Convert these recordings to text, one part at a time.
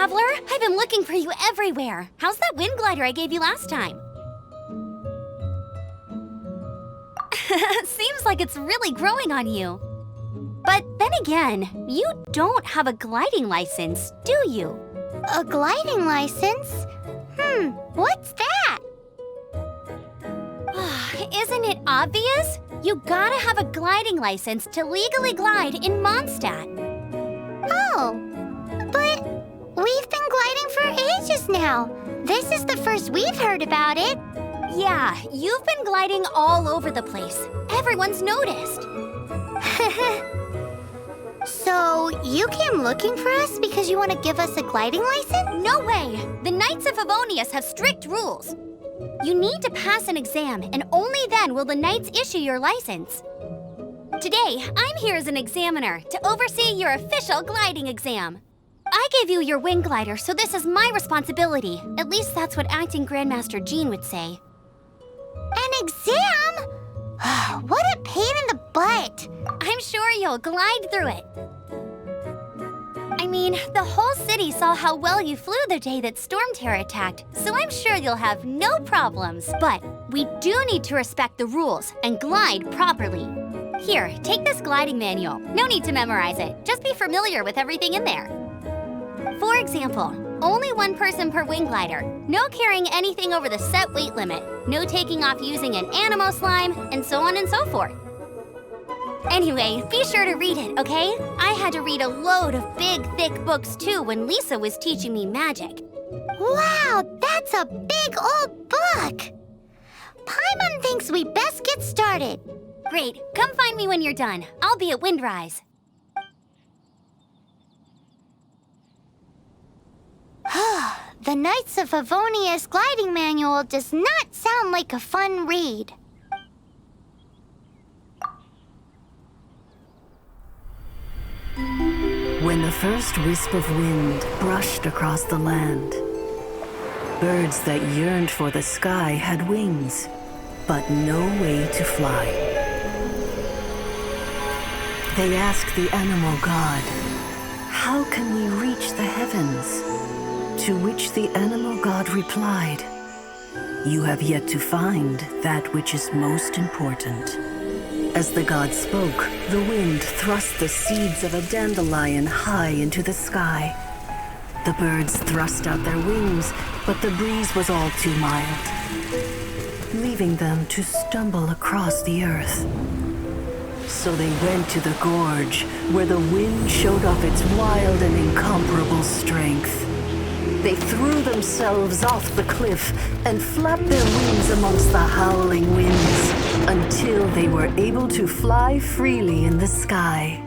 traveler! I've been looking for you everywhere. How's that wind glider I gave you last time? Seems like it's really growing on you. But then again, you don't have a gliding license, do you? A gliding license? What's that? Isn't it obvious? You gotta have a gliding license to legally glide in Mondstadt. Oh, but we've been gliding for ages now. This is the first we've heard about it. Yeah, you've been gliding all over the place. Everyone's noticed. So, you came looking for us because you want to give us a gliding license? No way! The Knights of Favonius have strict rules. You need to pass an exam, and only then will the Knights issue your license. Today, I'm here as an examiner to oversee your official gliding exam. I gave you your wing glider, so this is my responsibility. At least that's what Acting Grandmaster Jean would say. An exam? What a pain in the butt. I'm sure you'll glide through it. I mean, the whole city saw how well you flew the day that Storm Terror attacked, so I'm sure you'll have no problems. But we do need to respect the rules and glide properly. Here, take this gliding manual. No need to memorize it. Just be familiar with everything in there. For example, only one person per wing glider. No carrying anything over the set weight limit. No taking off using an animo slime, and so on and so forth. Anyway, be sure to read it, okay? I had to read a load of big, thick books too when Lisa was teaching me magic. Wow, that's a big old book! Paimon thinks we best get started. Great, come find me when you're done. I'll be at Windrise. The Knights of Favonius gliding manual does not sound like a fun read. When the first wisp of wind brushed across the land, birds that yearned for the sky had wings, but no way to fly. They asked the animal god, "How can we reach the heavens?" To which the animal god replied, "You have yet to find that which is most important." As the god spoke, the wind thrust the seeds of a dandelion high into the sky. The birds thrust out their wings, but the breeze was all too mild, leaving them to stumble across the earth. So they went to the gorge, where the wind showed off its wild and incomparable strength. They threw themselves off the cliff and flapped their wings amongst the howling winds until they were able to fly freely in the sky.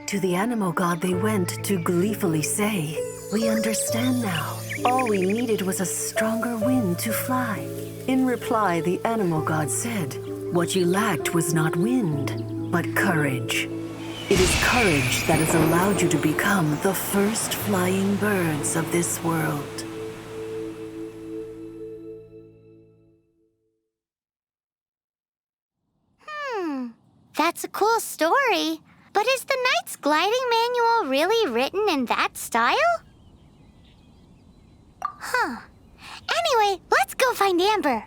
To the animal god they went to gleefully say, "We understand now. All we needed was a stronger wind to fly." In reply, the animal god said, "What you lacked was not wind, but courage. It is courage that has allowed you to become the first flying birds of this world." That's a cool story. But is the Knight's gliding manual really written in that style? Anyway, let's go find Amber.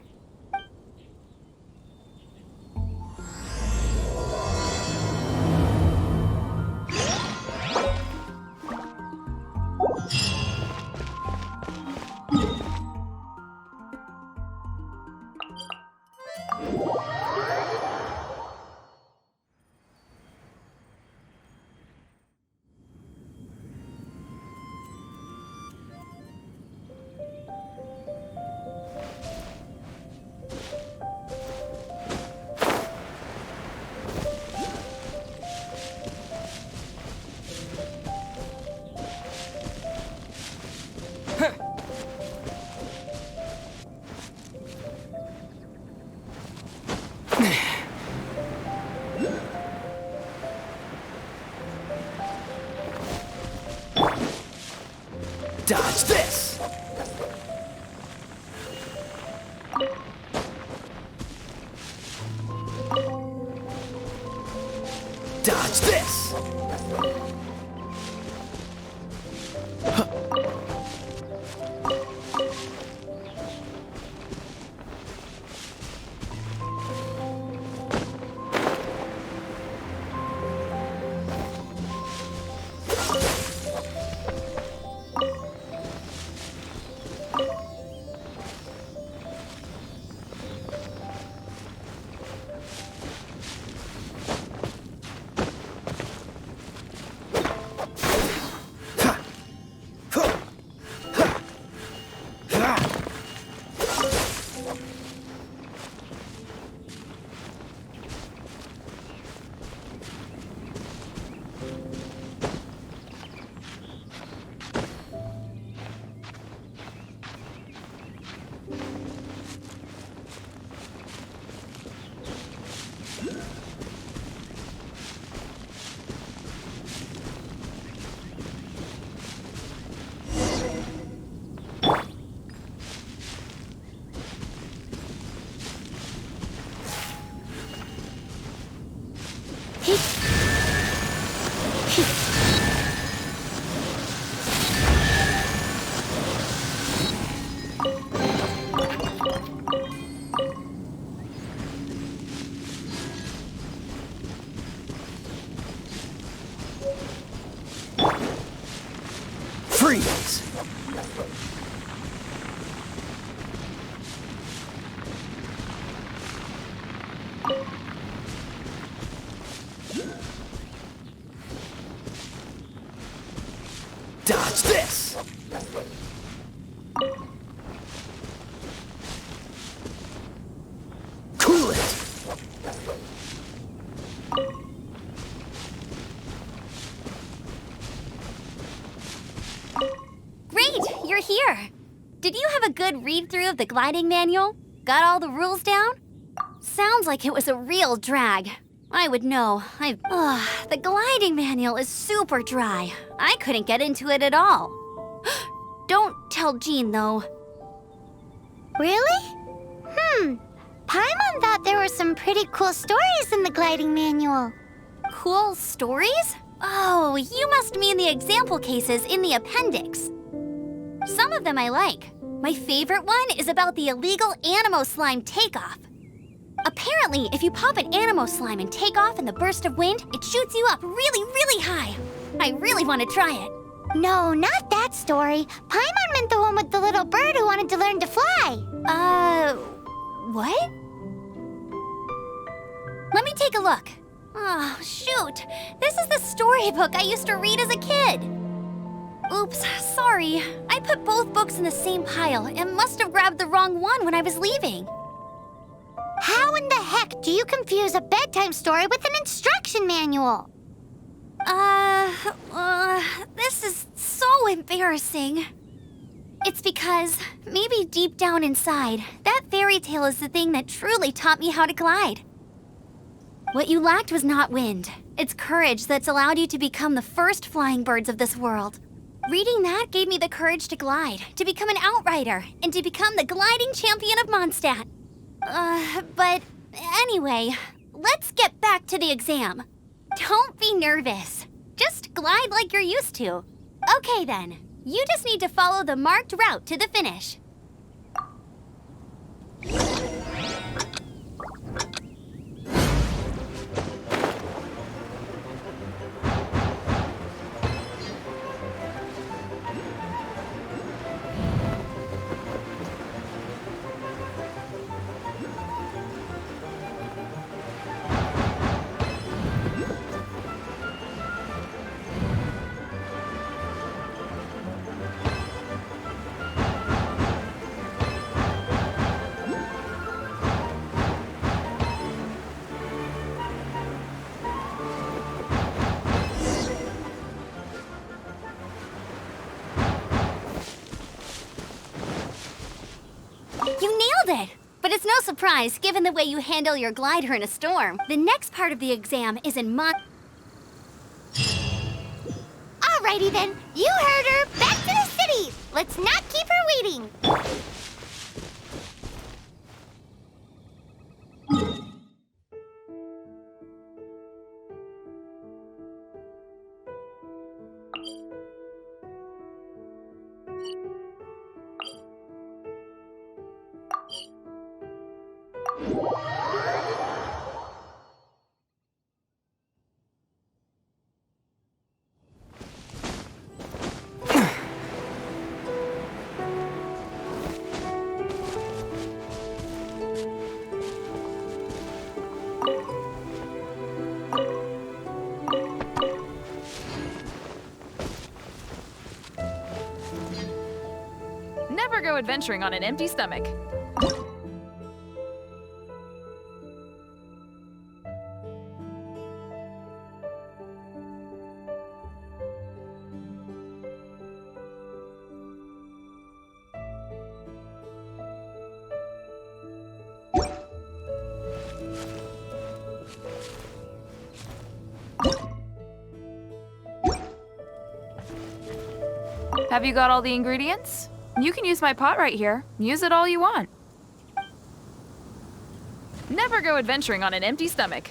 Dodge this! Dodge this! Huh. Freeze! Dodge this! Cool it! Great, you're here. Did you have a good read-through of the gliding manual? Got all the rules down? Sounds like it was a real drag. I would know. The gliding manual is super dry. I couldn't get into it at all. Don't tell Jean, though. Really? Paimon thought there were some pretty cool stories in the gliding manual. Cool stories? Oh, you must mean the example cases in the appendix. Some of them I like. My favorite one is about the illegal Animo slime takeoff. Apparently, if you pop an Animo slime and take off in the burst of wind, it shoots you up really, really high. I really want to try it. No, not that story. Paimon meant the one with the little bird who wanted to learn to fly. What? Let me take a look. Oh, shoot. This is the storybook I used to read as a kid. Oops, sorry. I put both books in the same pile and must have grabbed the wrong one when I was leaving. How in the heck do you confuse a bedtime story with an instruction manual? This is so embarrassing. It's because, maybe deep down inside, that fairy tale is the thing that truly taught me how to glide. What you lacked was not wind. It's courage that's allowed you to become the first flying birds of this world. Reading that gave me the courage to glide, to become an outrider, and to become the gliding champion of Mondstadt. But anyway, let's get back to the exam. Don't be nervous. Just glide like you're used to. Okay then, you just need to follow the marked route to the finish. You nailed it! But it's no surprise, given the way you handle your glider in a storm. The next part of the exam is in Alrighty then, you heard her. Back to the city. Let's not keep her waiting. Never go adventuring on an empty stomach. Have you got all the ingredients? You can use my pot right here. Use it all you want. Never go adventuring on an empty stomach.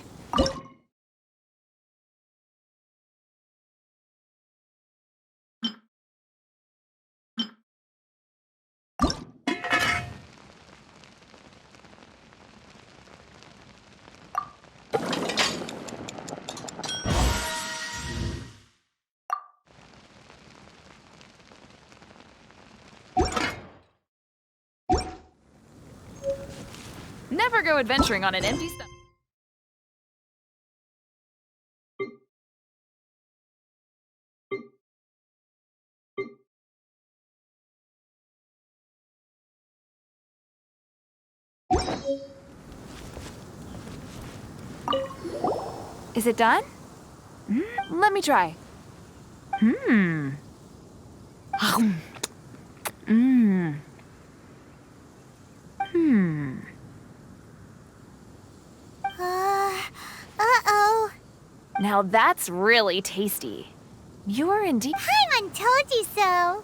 Never go adventuring on an empty stomach. Is it done? Let me try. Uh-oh. Now that's really tasty. You're indeed. Paimon told you so.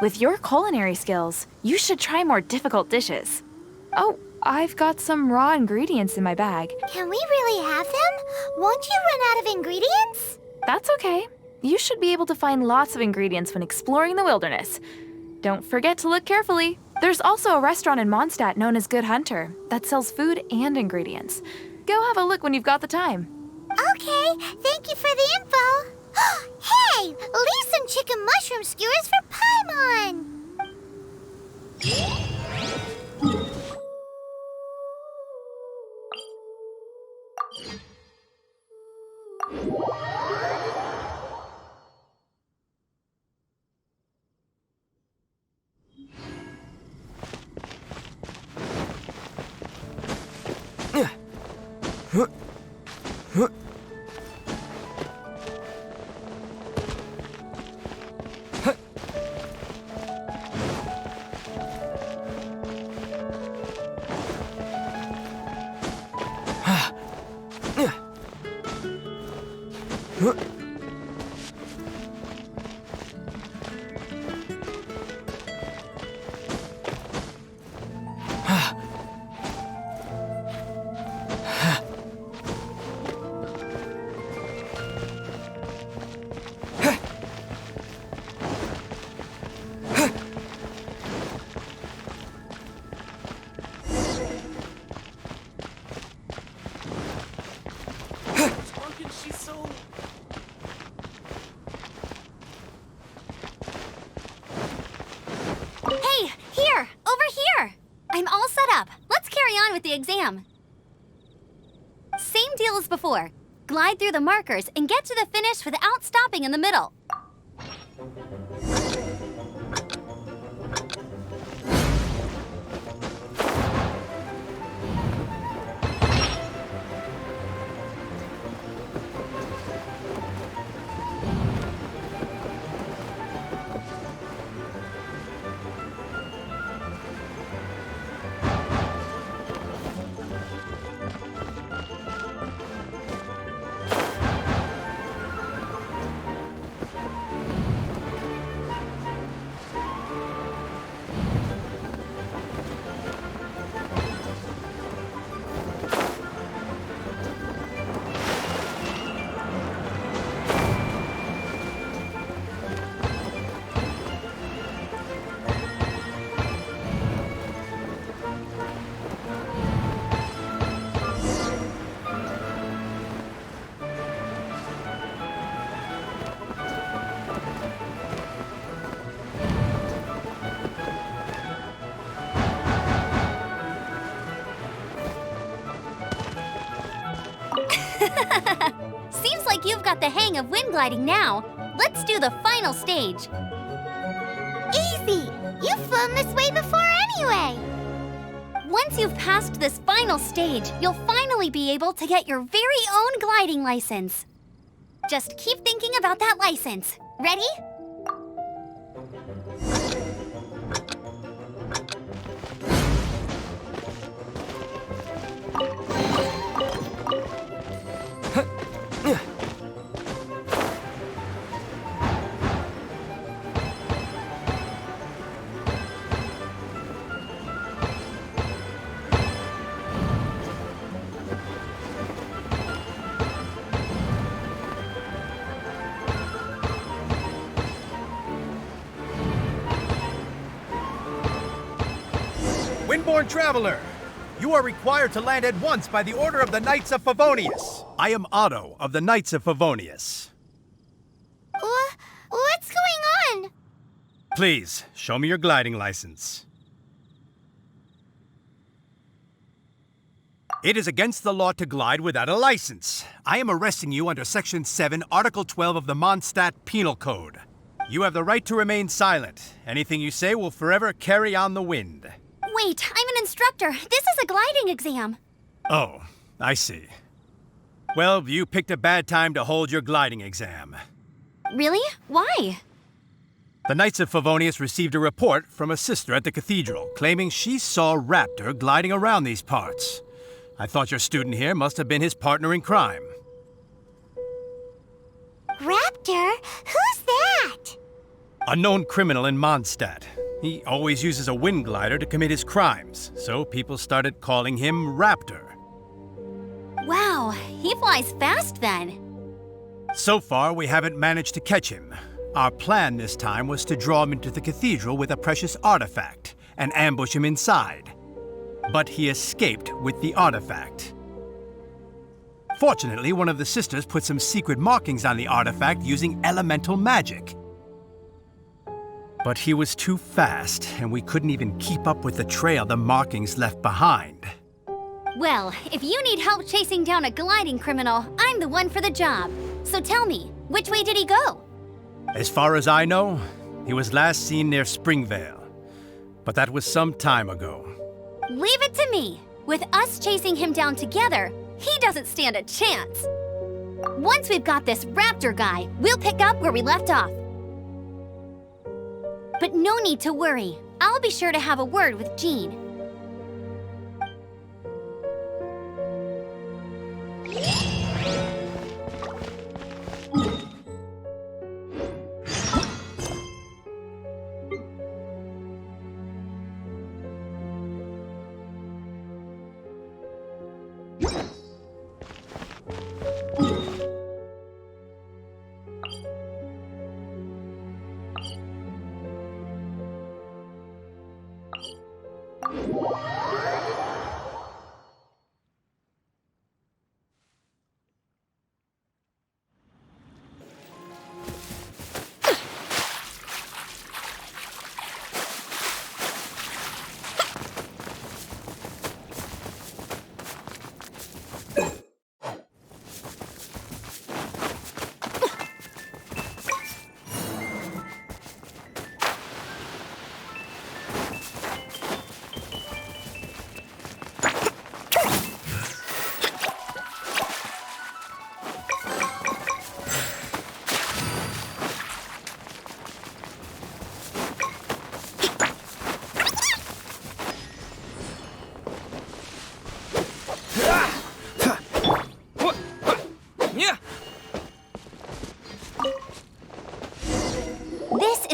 With your culinary skills, you should try more difficult dishes. Oh, I've got some raw ingredients in my bag. Can we really have them? Won't you run out of ingredients? That's okay. You should be able to find lots of ingredients when exploring the wilderness. Don't forget to look carefully. There's also a restaurant in Mondstadt known as Good Hunter that sells food and ingredients. Go have a look when you've got the time. Okay, thank you for the info. Hey, leave some chicken mushroom skewers for Paimon. Hey, here! Over here! I'm all set up. Let's carry on with the exam. Same deal as before. Glide through the markers and get to the finish without stopping in the middle. Seems like you've got the hang of wind gliding now. Let's do the final stage. Easy! You've flown this way before anyway. Once you've passed this final stage, you'll finally be able to get your very own gliding license. Just keep thinking about that license. Ready? Windborne Traveler, you are required to land at once by the order of the Knights of Favonius. I am Otto of the Knights of Favonius. What's going on? Please, show me your gliding license. It is against the law to glide without a license. I am arresting you under Section 7, Article 12 of the Mondstadt Penal Code. You have the right to remain silent. Anything you say will forever carry on the wind. Wait, I'm an instructor. This is a gliding exam. Oh, I see. Well, you picked a bad time to hold your gliding exam. Really? Why? The Knights of Favonius received a report from a sister at the cathedral claiming she saw Raptor gliding around these parts. I thought your student here must have been his partner in crime. Raptor? Who's that? A known criminal in Mondstadt. He always uses a wind glider to commit his crimes, so people started calling him Raptor. Wow, he flies fast then. So far, we haven't managed to catch him. Our plan this time was to draw him into the cathedral with a precious artifact and ambush him inside. But he escaped with the artifact. Fortunately, one of the sisters put some secret markings on the artifact using elemental magic. But he was too fast, and we couldn't even keep up with the trail the markings left behind. Well, if you need help chasing down a gliding criminal, I'm the one for the job. So tell me, which way did he go? As far as I know, he was last seen near Springvale. But that was some time ago. Leave it to me. With us chasing him down together, he doesn't stand a chance. Once we've got this Raptor guy, we'll pick up where we left off. But no need to worry. I'll be sure to have a word with Jean.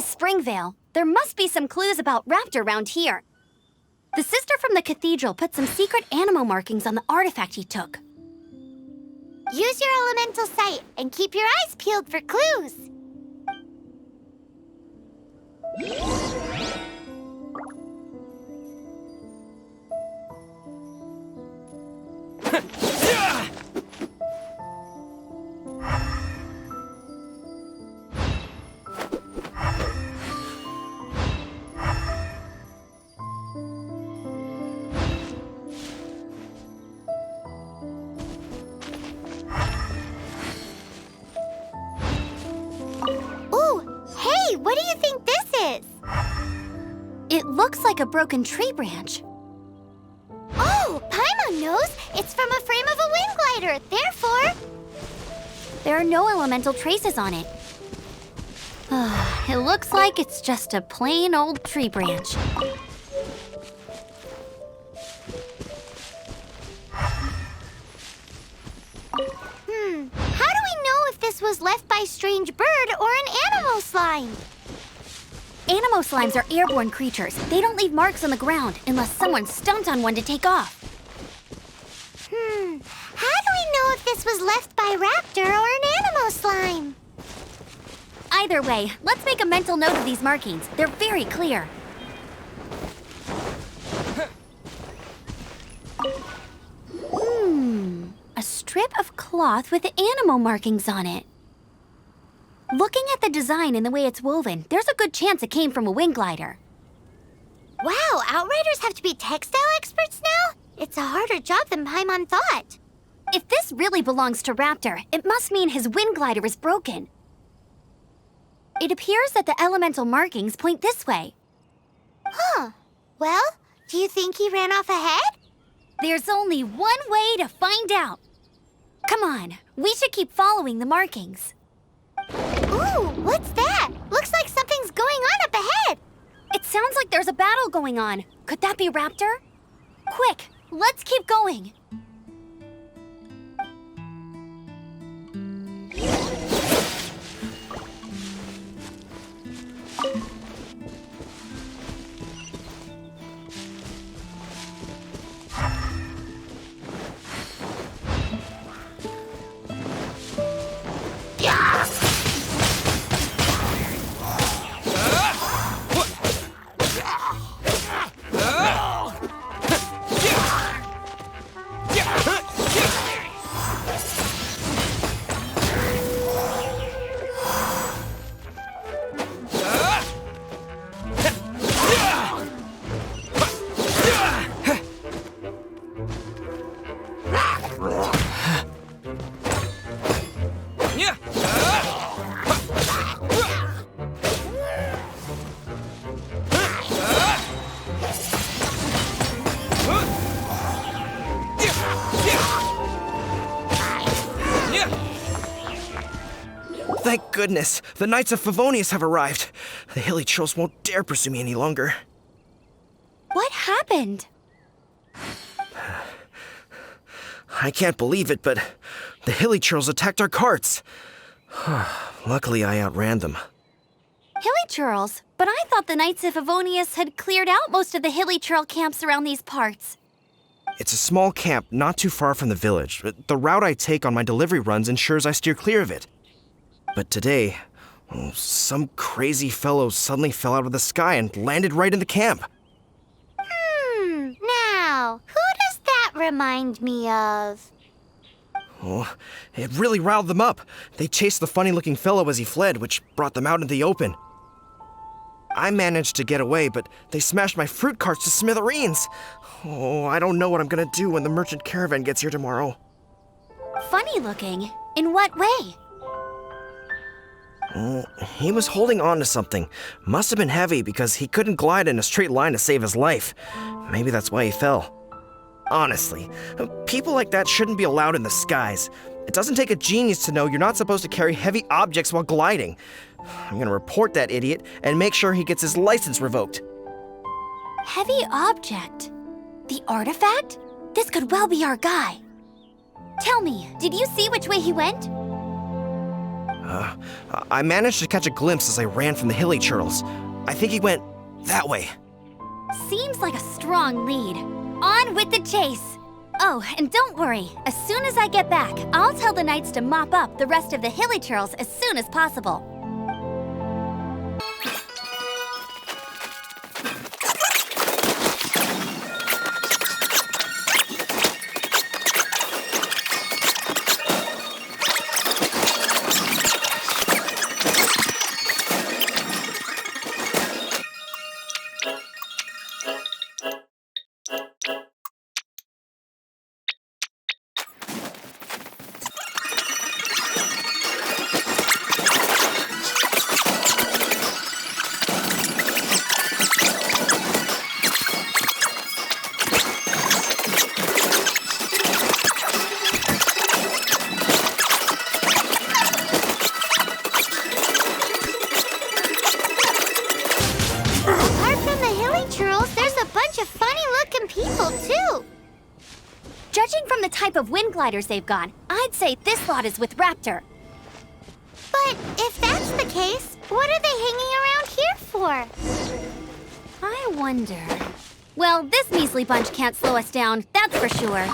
Springvale. There must be some clues about Raptor around here. The sister from the cathedral put some secret animal markings on the artifact he took. Use your elemental sight and keep your eyes peeled for clues. What do you think this is? It looks like a broken tree branch. Oh, Paimon knows! It's from a frame of a wind glider, therefore... There are no elemental traces on it. It looks like it's just a plain old tree branch. How do we know if this was left by strange bird or an animal slime? Animo slimes are airborne creatures. They don't leave marks on the ground unless someone stomped on one to take off. How do we know if this was left by Raptor or an animal slime? Either way, let's make a mental note of these markings. They're very clear. A strip of cloth with animal markings on it. Looking at the design and the way it's woven, there's a good chance it came from a wind glider. Wow, Outriders have to be textile experts now? It's a harder job than Paimon thought. If this really belongs to Raptor, it must mean his wind glider is broken. It appears that the elemental markings point this way. Huh. Well, do you think he ran off ahead? There's only one way to find out. Come on, we should keep following the markings. Ooh, what's that? Looks like something's going on up ahead. It sounds like there's a battle going on. Could that be Raptor? Quick, let's keep going. Thank goodness, the Knights of Favonius have arrived. The hilly trolls won't dare pursue me any longer. What happened? I can't believe it, but the hilly trolls attacked our carts. Luckily, I outran them. Hilly Churls? But I thought the Knights of Favonius had cleared out most of the Hilly Churl camps around these parts. It's a small camp not too far from the village. The route I take on my delivery runs ensures I steer clear of it. But today, some crazy fellow suddenly fell out of the sky and landed right in the camp. Now, who does that remind me of? Oh, it really riled them up. They chased the funny-looking fellow as he fled, which brought them out into the open. I managed to get away, but they smashed my fruit carts to smithereens. Oh, I don't know what I'm gonna do when the merchant caravan gets here tomorrow. Funny looking? In what way? He was holding on to something. Must have been heavy because he couldn't glide in a straight line to save his life. Maybe that's why he fell. Honestly, people like that shouldn't be allowed in the skies. It doesn't take a genius to know you're not supposed to carry heavy objects while gliding. I'm gonna report that idiot and make sure he gets his license revoked. Heavy object? The artifact? This could well be our guy. Tell me, did you see which way he went? I managed to catch a glimpse as I ran from the hilly churls. I think he went that way. Seems like a strong lead. On with the chase! Oh, and don't worry. As soon as I get back, I'll tell the knights to mop up the rest of the hilly churls as soon as possible. Judging from the type of wind gliders they've gone, I'd say this lot is with Raptor. But if that's the case, what are they hanging around here for? I wonder... Well, this measly bunch can't slow us down, that's for sure.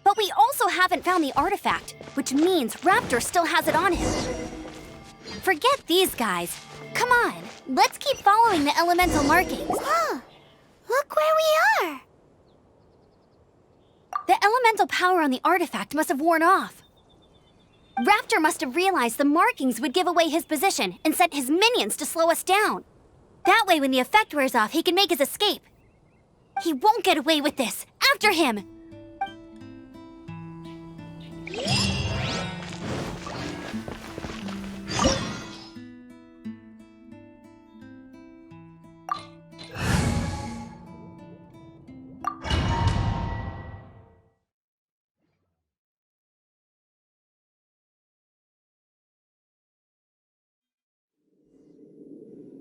But we also haven't found the artifact, which means Raptor still has it on him. Forget these guys. Come on, let's keep following the elemental markings. Huh, look where we are. The elemental power on the artifact must have worn off. Raptor must have realized the markings would give away his position and sent his minions to slow us down. That way, when the effect wears off, he can make his escape. He won't get away with this. After him!